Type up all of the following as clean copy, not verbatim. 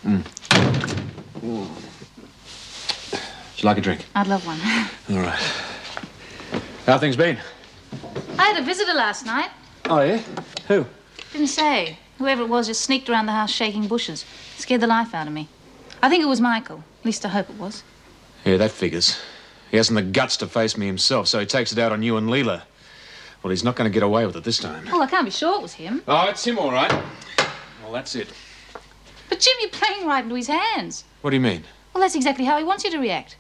Would you like a drink? I'd love one. All right. How things been? I had a visitor last night. Oh, yeah? Who? Didn't say. Whoever it was just sneaked around the house shaking bushes. Scared the life out of me. I think it was Michael. At least I hope it was. Yeah, that figures. He hasn't the guts to face me himself, so he takes it out on you and Leela. Well, he's not going to get away with it this time. Well, I can't be sure it was him. Oh, it's him, all right. Well, that's it. But Jim, you're playing right into his hands. What do you mean? Well, that's exactly how he wants you to react.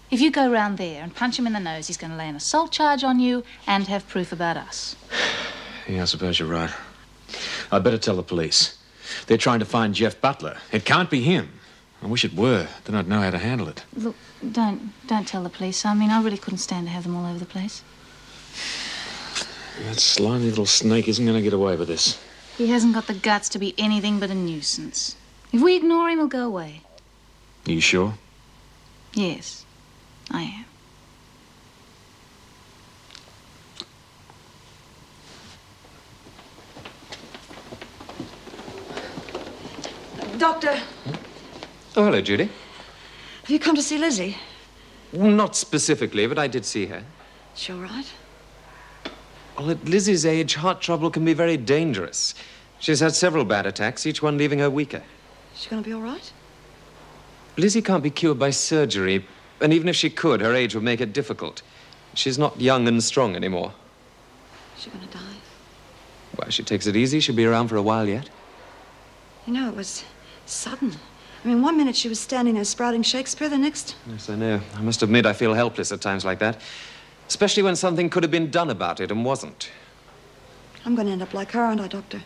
If you go round there and punch him in the nose, he's going to lay an assault charge on you and have proof about us. Yeah, I suppose you're right. I'd better tell the police. They're trying to find Jeff Butler. It can't be him. I wish it were. Then I'd know how to handle it. Look, don't tell the police. I mean, I really couldn't stand to have them all over the place. That slimy little snake isn't going to get away with this. He hasn't got the guts to be anything but a nuisance. If we ignore him, he'll go away. Are you sure? Yes, I am. Doctor. Oh, hello, Judy. Have you come to see Lizzie? Not specifically, but I did see her. She all right? Well, at Lizzie's age, heart trouble can be very dangerous. She's had several bad attacks, each one leaving her weaker. Is she going to be all right? Lizzie can't be cured by surgery, and even if she could, her age would make it difficult. She's not young and strong anymore. Is she going to die? Well, she takes it easy. She'll be around for a while yet. You know, it was sudden. I mean, 1 minute she was standing there sprouting Shakespeare, the next... Yes, I know. I must admit I feel helpless at times like that. Especially when something could have been done about it and wasn't. I'm going to end up like her, aren't I, Doctor?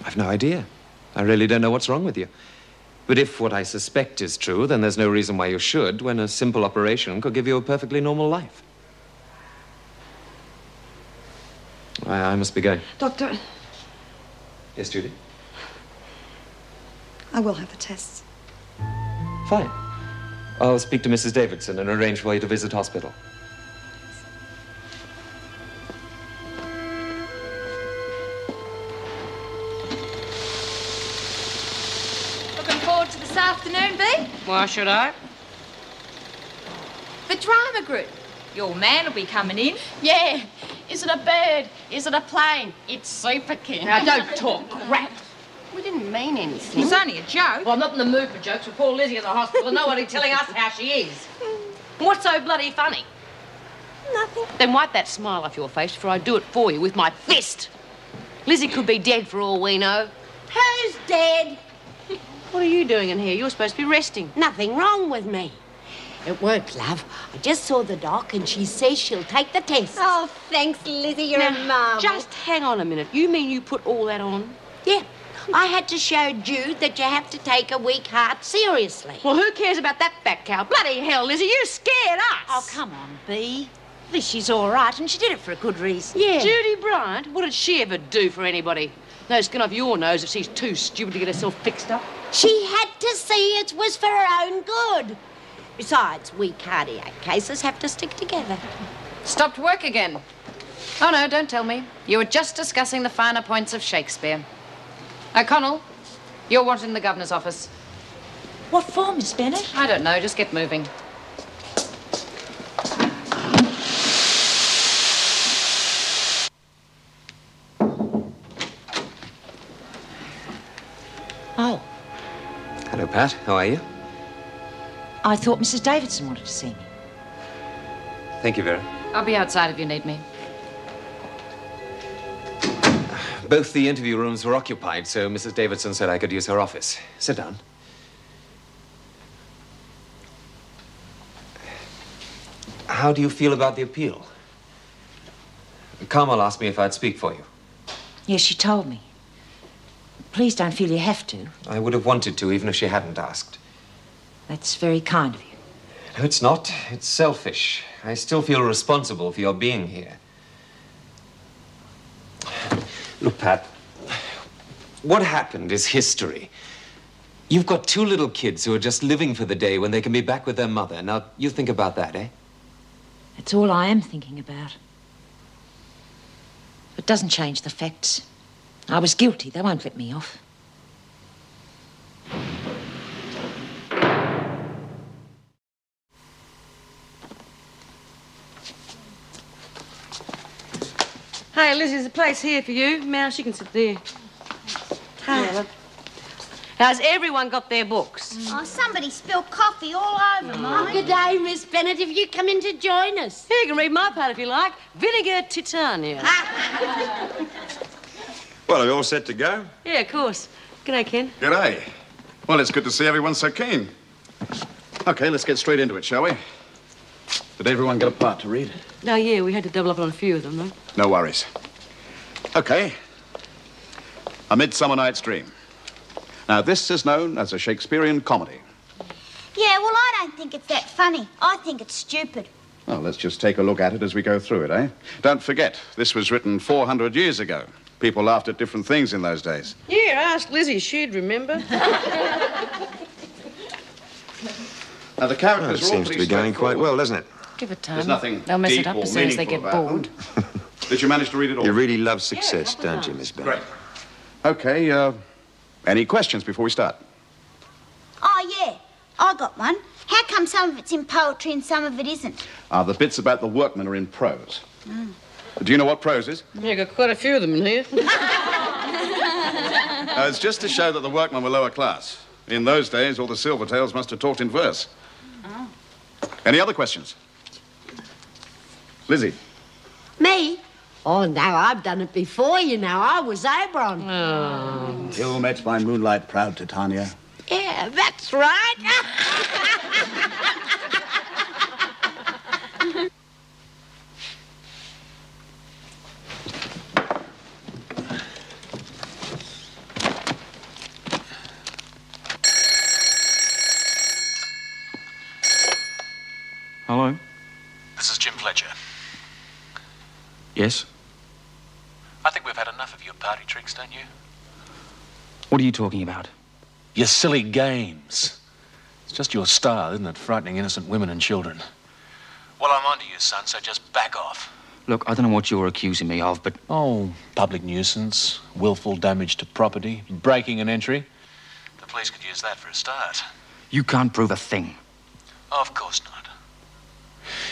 I've no idea. I really don't know what's wrong with you. But if what I suspect is true, then there's no reason why you should, when a simple operation could give you a perfectly normal life. I must be going. Doctor, Yes, Judy? I will have the tests. Fine. I'll speak to Mrs. Davidson and arrange for you to visit hospital. Looking forward to this afternoon, Bea? Why should I? The drama group. Your man will be coming in. Yeah. Is it a bird? Is it a plane? It's Super King. Now, don't talk crap. We didn't mean anything. It's only a joke. Well, I'm not in the mood for jokes with poor Lizzie in the hospital and nobody telling us how she is. What's so bloody funny? Nothing. Then wipe that smile off your face before I do it for you with my fist. Lizzie could be dead for all we know. Who's dead? What are you doing in here? You're supposed to be resting. Nothing wrong with me. It won't, love. I just saw the doc and she says she'll take the test. Oh, thanks, Lizzie. You're a marvel. Just hang on a minute. You mean you put all that on? Yeah. I had to show Jude that you have to take a weak heart seriously. Well, who cares about that fat cow? Bloody hell, Lizzie, you scared us. Oh, come on, Bea. At least she's all right, and she did it for a good reason. Yeah. Judy Bryant? What did she ever do for anybody? No skin off your nose if she's too stupid to get herself fixed up. She had to see it was for her own good. Besides, we cardiac cases have to stick together. Stopped work again. Oh, no, don't tell me. You were just discussing the finer points of Shakespeare. O'Connell, you're wanted in the governor's office. What for, Miss Bennett? I don't know. Just get moving. Oh, Hello, Pat. How are you? I thought Mrs. Davidson wanted to see me. Thank you, Vera. I'll be outside if you need me. Both the interview rooms were occupied, so Mrs. Davidson said I could use her office. Sit down. How do you feel about the appeal? Carmel asked me if I'd speak for you. Yes, she told me. Please don't feel you have to. I would have wanted to, even if she hadn't asked. That's very kind of you. No, it's not. It's selfish. I still feel responsible for your being here. Look, Pat, what happened is history. You've got two little kids who are just living for the day when they can be back with their mother. Now, you think about that, eh? That's all I am thinking about. It doesn't change the facts. I was guilty. They won't let me off. Hey, Lizzie, there's a place here for you. Mouse, you can sit there. Hey, how's everyone got their books? Oh, somebody spilled coffee all over mine. Good day, Miss Bennett. Have you come in to join us? Here, you can read my part if you like. Vinegar Titania. Well, are we all set to go? Yeah, of course. G'day, Ken. G'day. Well, it's good to see everyone so keen. Okay, let's get straight into it, shall we? Did everyone get a part to read? Oh, yeah, we had to double up on a few of them, though. No worries. Okay. A Midsummer Night's Dream. Now, this is known as a Shakespearean comedy. Yeah, well, I don't think it's that funny. I think it's stupid. Well, let's just take a look at it as we go through it, eh? Don't forget, this was written 400 years ago. People laughed at different things in those days. Yeah, ask Lizzie. She'd remember. Now, the characters Well, it are all seems to pretty be going quite well, doesn't it? Give it time. There's nothing They'll mess deep it up or as soon as they get meaningful about bored. them. Did you manage to read it all? You really love success, don't you, Miss Bennett? Great. Okay, any questions before we start? Oh, yeah, I got one. How come some of it's in poetry and some of it isn't? The bits about the workmen are in prose. Do you know what prose is? Yeah, got quite a few of them in here. It's just to show that the workmen were lower class. In those days, all the Silvertails must have talked in verse. Oh. Any other questions? Lizzie? Me? Oh, no, I've done it before, you know. I was Oberon. Oh. You met by moonlight, proud Titania. Yeah, that's right. Hello? This is Jim Fletcher. Yes? I think we've had enough of your party tricks, don't you? What are you talking about? Your silly games. It's just your style, isn't it? Frightening innocent women and children. Well, I'm onto you, son, so just back off. Look, I don't know what you're accusing me of, but... Oh, public nuisance, willful damage to property, breaking an entry. The police could use that for a start. You can't prove a thing. Of course not.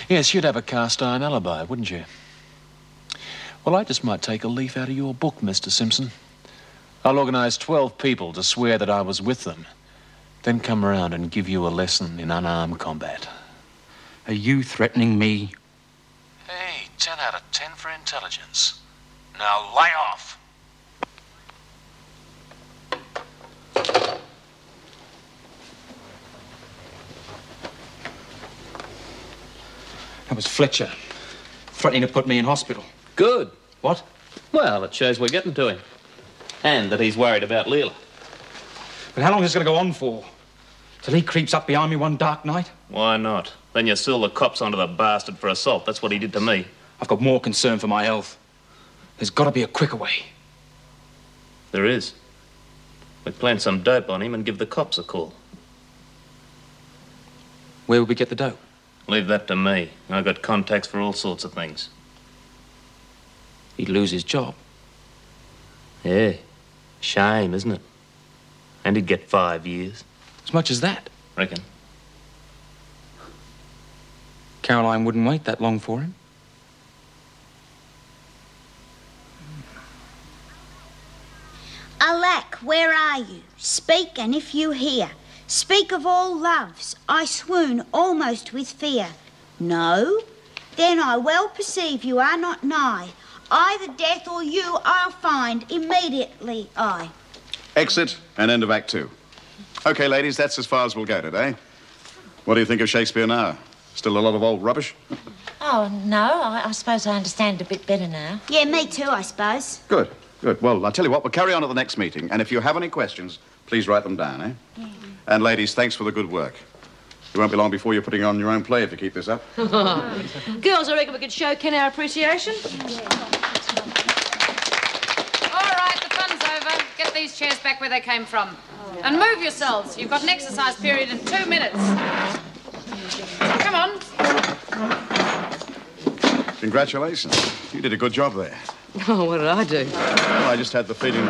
Yes, you'd have a cast-iron alibi, wouldn't you? Well, I just might take a leaf out of your book, Mr. Simpson. I'll organise 12 people to swear that I was with them, then come around and give you a lesson in unarmed combat. Are you threatening me? Hey, 10 out of 10 for intelligence. Now lay off. That was Fletcher, threatening to put me in hospital. Good. What? Well, it shows we're getting to him. And that he's worried about Leela. But how long is this going to go on for? Till he creeps up behind me one dark night? Why not? Then you seal the cops onto the bastard for assault. That's what he did to me. I've got more concern for my health. There's got to be a quicker way. There is. We plant some dope on him and give the cops a call. Where would we get the dope? Leave that to me. I've got contacts for all sorts of things. He'd lose his job. Yeah. Shame, isn't it? And he'd get 5 years. As much as that? Reckon. Caroline wouldn't wait that long for him. Alack, where are you? Speak, and if you hear, speak of all loves. I swoon almost with fear. No? Then I well perceive you are not nigh. Either death or you I'll find immediately I. Exit and end of Act 2. Okay, ladies, that's as far as we'll go today. What do you think of Shakespeare now? Still a lot of old rubbish? Oh, no, I suppose I understand it a bit better now. Yeah, me too, I suppose. Good, good. Well, I'll tell you what, we'll carry on at the next meeting, and if you have any questions, please write them down, eh? Yeah. And ladies, thanks for the good work. It won't be long before you're putting on your own play if you keep this up. Girls, I reckon we could show Ken our appreciation. All right, the fun's over. Get these chairs back where they came from. And move yourselves. You've got an exercise period in 2 minutes. Come on. Congratulations. You did a good job there. Oh, what did I do? Well, I just had the feeling...